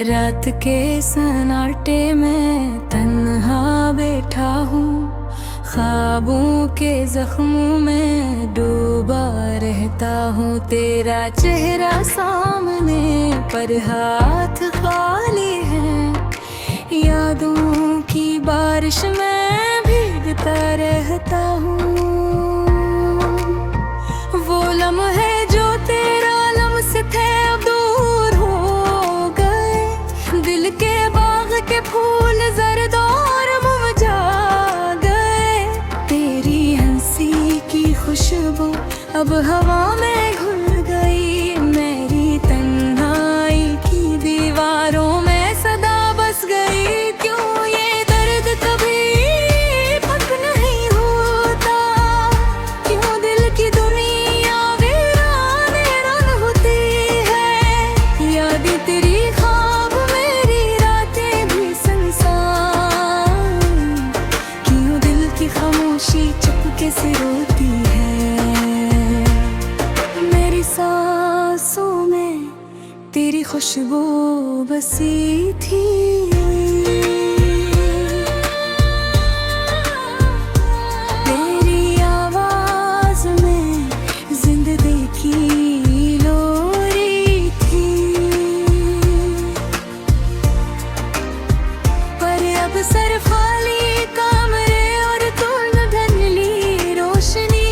रात के सन्नाटे में तन्हा बैठा हूँ, ख्वाबों के जख्मों में डूबा रहता हूँ। तेरा चेहरा सामने पर हाथ खाली है, यादों की बारिश में भीगता रहता हूँ। वो लम्हे जो तेरा लम्स थे अब दूर हो गए, दिल के बाग के फूल जर्द और मुरझा गए। तेरी हंसी की खुशबू अब हवा में घुल गई, मेरी तन्हाई की दीवारों में सदा बस गई। क्यों ये दर्द कभी पक नहीं होता, क्यों दिल की दुनिया वीराने रन होती है। यादें तेरी ख्वाब मेरी रातें भी संसार, क्यों दिल की खामोशी चुपके से रोती है। मेरी सांसों में तेरी खुशबू बसी थी, तेरी आवाज में जिंदगी की लोरी थी। पर अब सर खाली कमरे और तूने धुंधली रोशनी,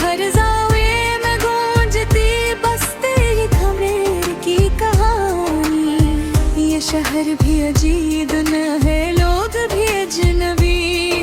हर जाविये में गूंजती बस तेरी खबरें की कहानी। ये शहर भी अजीब न है, लोग भी अजनबी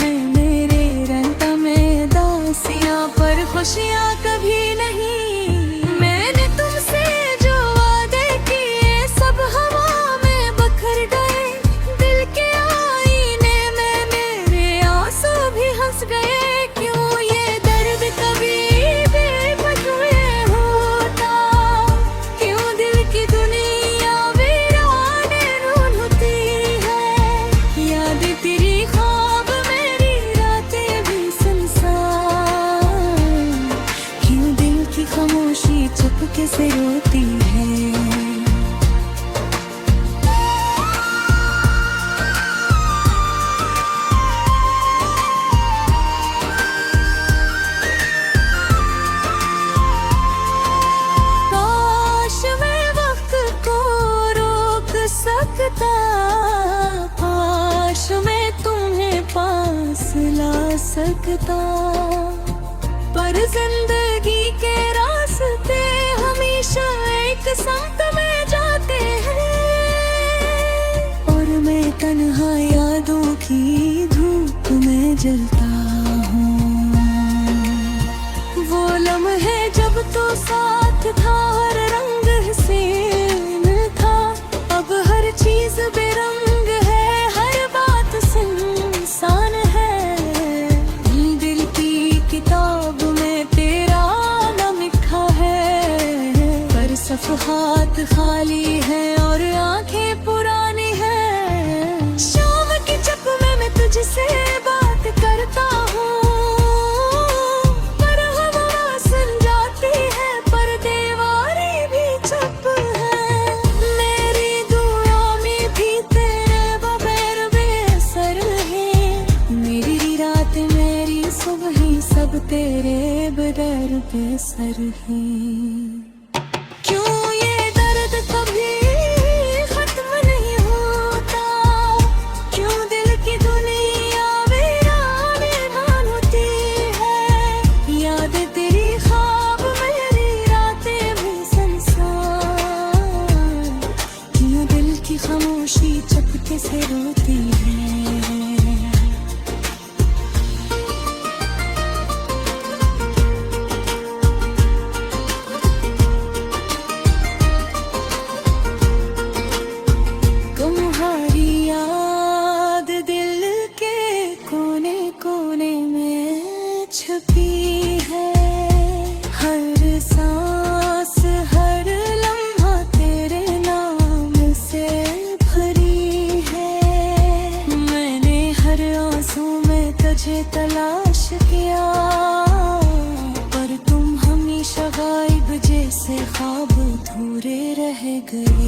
हैं। मेरे रंग में दासियां पर खुशियां कभी नहीं। मैंने तुमसे जो वादे किए सब हवा में बखर गए, दिल के आईने में मेरे आंसू भी हंस गए। क्यों ये दर्द कभी बेवजह होता, क्यों दिल की दुनिया वीराने रून होती है। यादें तेरी ख्वाब मेरी रातें भी संसार, क्यों दिल की खामोशी चुपके से रोती है। काश मैं वक्त को रोक सकता, काश मैं तुम्हें पास ला सकता। पर जिंदगी के रास्ते हमेशा एक साथ में जाते हैं, और मैं तन्हा यादों की धूप में जलता हूँ। वो लम्हे जब तो साथ था, हर रंग हसीन था। अब हर चीज बेरंग है, हर बात सुनसान है। दिल की किताब में तेरा नाम लिखा है, पर सफ़हात खाली है और आंखें पुरानी है। शाम की चप में मैं तुझसे बात करता हूँ, पर हवा सुन जाती है, पर दीवारें भी चुप है। मेरी दुआ में भी तेरे बगैर बेअसर है, मेरी रात मेरी सुबह सब तेरे बगैर बेअसर है। क्यों ये दर्द कभी खत्म नहीं होता, क्यों दिल की दुनिया वीराने मान होती है। यादें तेरी ख्वाब मेरी रातें भी संसार, क्यों दिल की खामोशी चुपके से रोती है। तुम्हारी याद दिल के कोने कोने में छुपी है, हर सांस हर लम्हा तेरे नाम से भरी है। मैंने हर आंसू में तुझे तलाश किया, पर तुम हमेशा गायब जैसे ख्वाब अधूरे रह गए।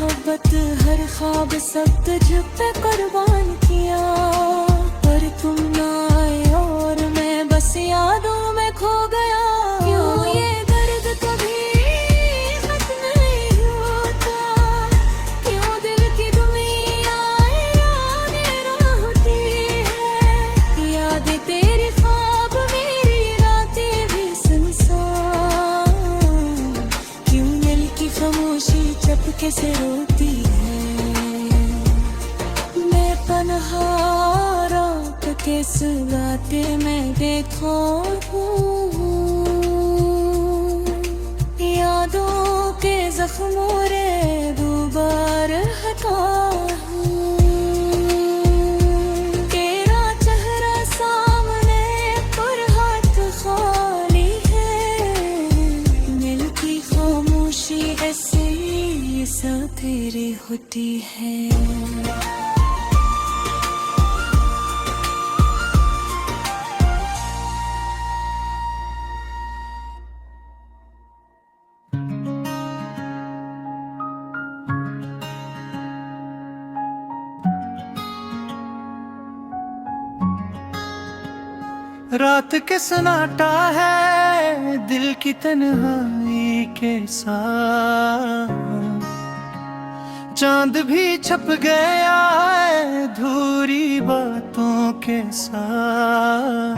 मोहब्बत हर ख्वाब सब तुझ पे कुर्बान किया, पर तुम ना आए और मैं बस यादों में खो गया। क्यों ये दर्द कभी खत्म नहीं होता, क्यों दिल की दुनिया यादें होती है, यादें तेरी ख्वाब मेरी रातें भी सुनसान, क्यों दिल की खामोशी चुपके से रोती है। मैं पनहा रात के सुलाते में देखो हूँ, यादों के जख्मों रे दोबार हटा हूँ। तेरा चेहरा सामने पर हाथ खाली है, दिल की खामोशी ऐसी सा तेरी होती है। रात के सन्नाटा है दिल की तन्हाई के साथ, चांद भी छप गया है अधूरी बातों के साथ।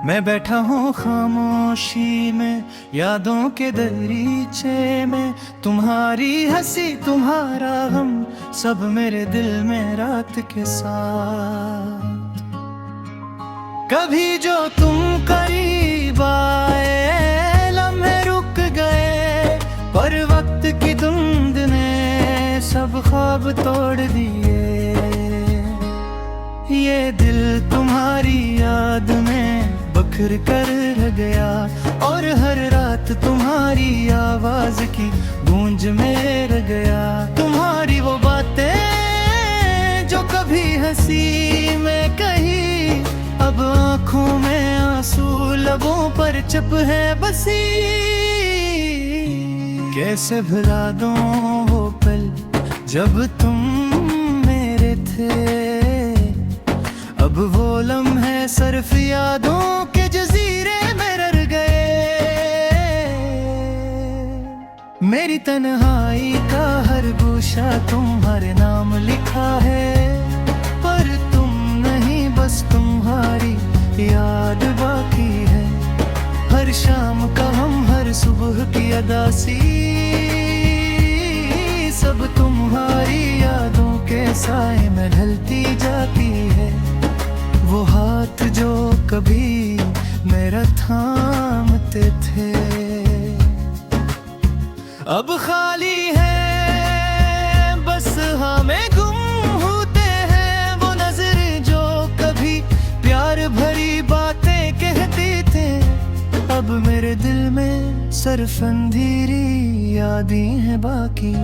मैं बैठा हूँ खामोशी में यादों के दरीचे में, तुम्हारी हंसी तुम्हारा गम सब मेरे दिल में रात के साथ। कभी जो तुम करीब आए लम्हे रुक गए, पर वक्त की धुंध ने सब ख्वाब तोड़ दिए। ये दिल तुम्हारी याद में बखर कर रह गया, और हर रात तुम्हारी आवाज की गूंज में रह गया। तुम्हारी वो बातें जो कभी हंसी में कही, अब आँखों में आंसू लबों पर चुप है बसी। कैसे भुला दूं वो पल जब तुम मेरे थे, अब वो लम्हे सिर्फ यादों के जजीरे में रह गए। मेरी तन्हाई का हर गोशा तुम्हारे नाम लिखा है, पर तुम नहीं बस तुम्हारी याद बाकी है। हर शाम का हम हर सुबह की अदासी, सब तुम्हारी यादों के साए में ढलती जाती है। वो हाथ जो कभी मेरा थामते थे अब खाली है, बस हमें गुम होते हैं वो नजर जो कभी प्यार भरी बातें कहती थे। अब मेरे दिल में सिर्फ अंधेरी यादें हैं बाकी।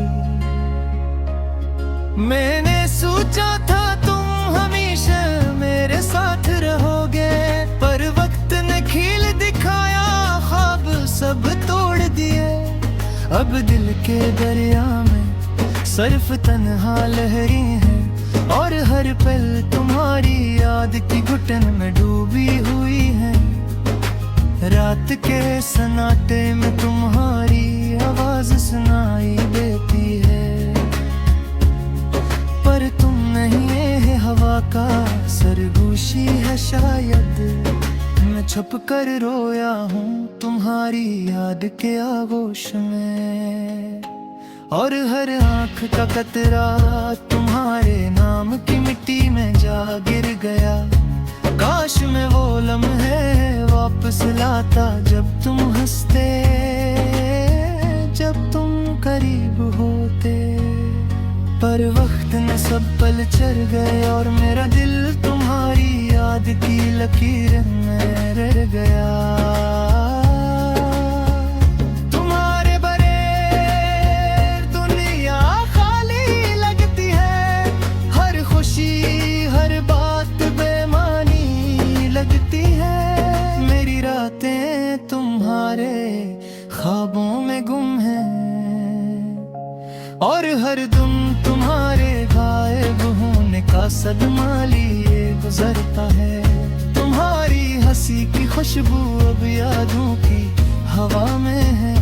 मैंने सोचा था तुम हमेशा मेरे साथ रहोगे, पर वक्त ने खील दिखाया ख्वाब सब तोड़ दिए। अब दिल के दरिया में सिर्फ तन्हा लहरी है, और हर पल तुम्हारी याद की घुटन में डूबी हुई है। रात के सन्नाटे में तुम्हारी आवाज सुनाई देती है, पर तुम नहीं है हवा का सरगोशी है शायद। मैं छुप कर रोया हूँ तुम्हारी याद के आगोश में, और हर आँख का कतरा तुम्हारे नाम की मिट्टी में जा गिर गया। काश मैं वो लम्हे वापस लाता जब तुम हंसते, जब तुम करीब होते। पर वक्त ने सब पल चल गए, और मेरा दिल तुम्हारी याद की लकीर में रह गया। तुम्हारे बगैर दुनिया खाली लगती है, हर खुशी हर बात बेमानी लगती है। मेरी रातें तुम्हारे ख्वाबों में गुम हैं, और हर दम तुम्हारे गायब होने का सदमा लिए गुजरता है। तुम्हारी हंसी की खुशबू अब यादों की हवा में है।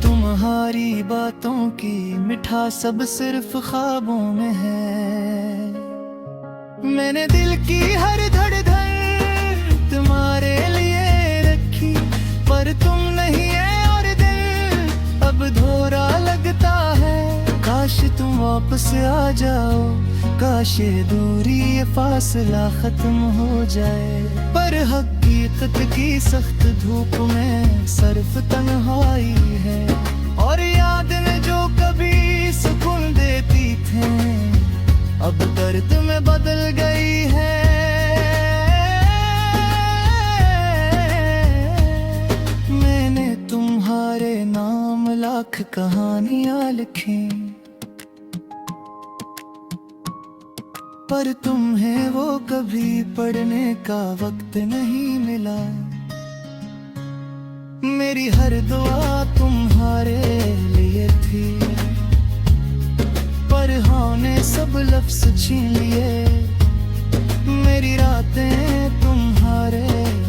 तुम्हारी बातों की मिठास सब सिर्फ ख्वाबों में है। मैंने दिल की हर धड़धड़ तुम्हारे लिए रखी, पर तुम नहीं है और दिल अब धोरा लगता है। काश तुम वापस आ जाओ, काश ये दूरी ये फासला खत्म हो जाए। पर हकीकत की सख्त धूप में सिर्फ तन्हाई है, और यादें जो कभी सुकून देती थी अब दर्द में बदल गई है। मैंने तुम्हारे नाम लाख कहानियां लिखी, पर तुम्हें वो कभी पढ़ने का वक्त नहीं मिला। मेरी हर दुआ तुम्हारे लिए थी, पर हाँ ने सब लफ्ज छीन लिए। मेरी रातें तुम्हारे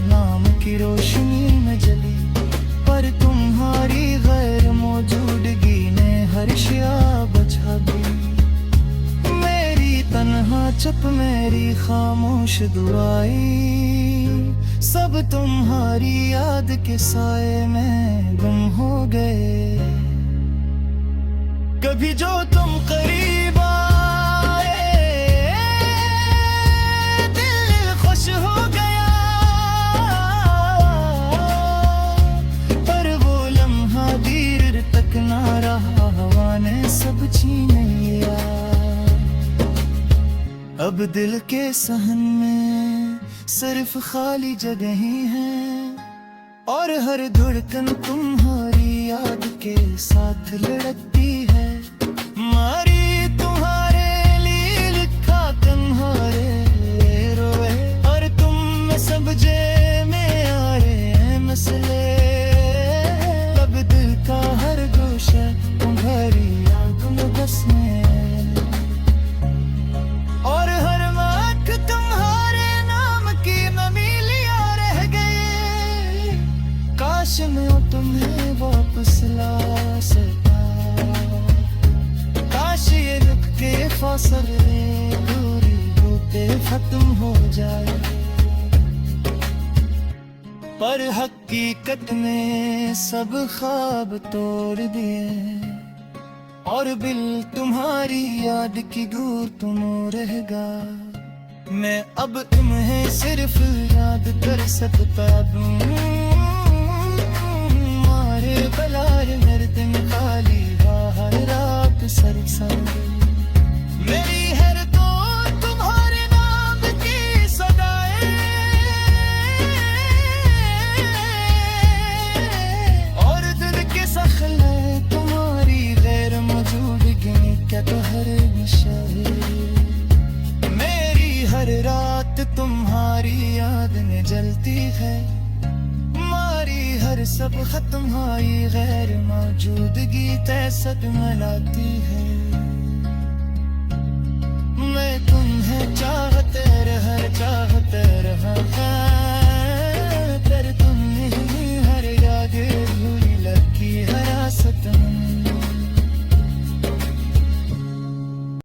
नाम की रोशनी में जली, पर तुम्हारी गैर मौजूदगी ने हर शिया बचा दी। मेरी तन्हा चुप मेरी खामोश दुआई, सब तुम्हारी याद के साए में गुम हो गए। कभी जो तुम करीब आए दिल खुश हो गया, पर वो लम्हा देर तक ना रहा, हवा ने सब छीन लिया। अब दिल के सहन में सिर्फ खाली जगह ही है, और हर धड़कन तुम्हारी याद के साथ लड़ती है। मारी तुम्हारे लिए लिखा तुम्हारे रोए, और तुम में सब जे में आ रहे हैं मसले। अब दिल का हर गोशा तुम्हारी याद में बसने, और हर आँख तुम्हारे नाम की नमी लिया रह गए। काश मैं तुम्हें वापस ला सका, काश ये रुक के फासले दूरी होते खत्म हो जाए। पर हकीकत में सब ख्वाब तोड़ दिए, और बिल तुम्हारी याद की दूर तुम रहेगा। मैं अब तुम्हें सिर्फ याद कर सकता हूँ। मारे बलार मेरे दिन खाली बाहर रात सर सर, मेरी हर तो तुम्हारे नाम की सदाएं, और दिल के सखले तुम्हारी गैर मौजूदगी क्या तो हर नशा है। मेरी हर रात तुम्हारी याद में जलती है, मारी हर सब खत्म हुई गैर मौजूदगी तैसद मनाती है। मैं तुम्हें चाहते रहा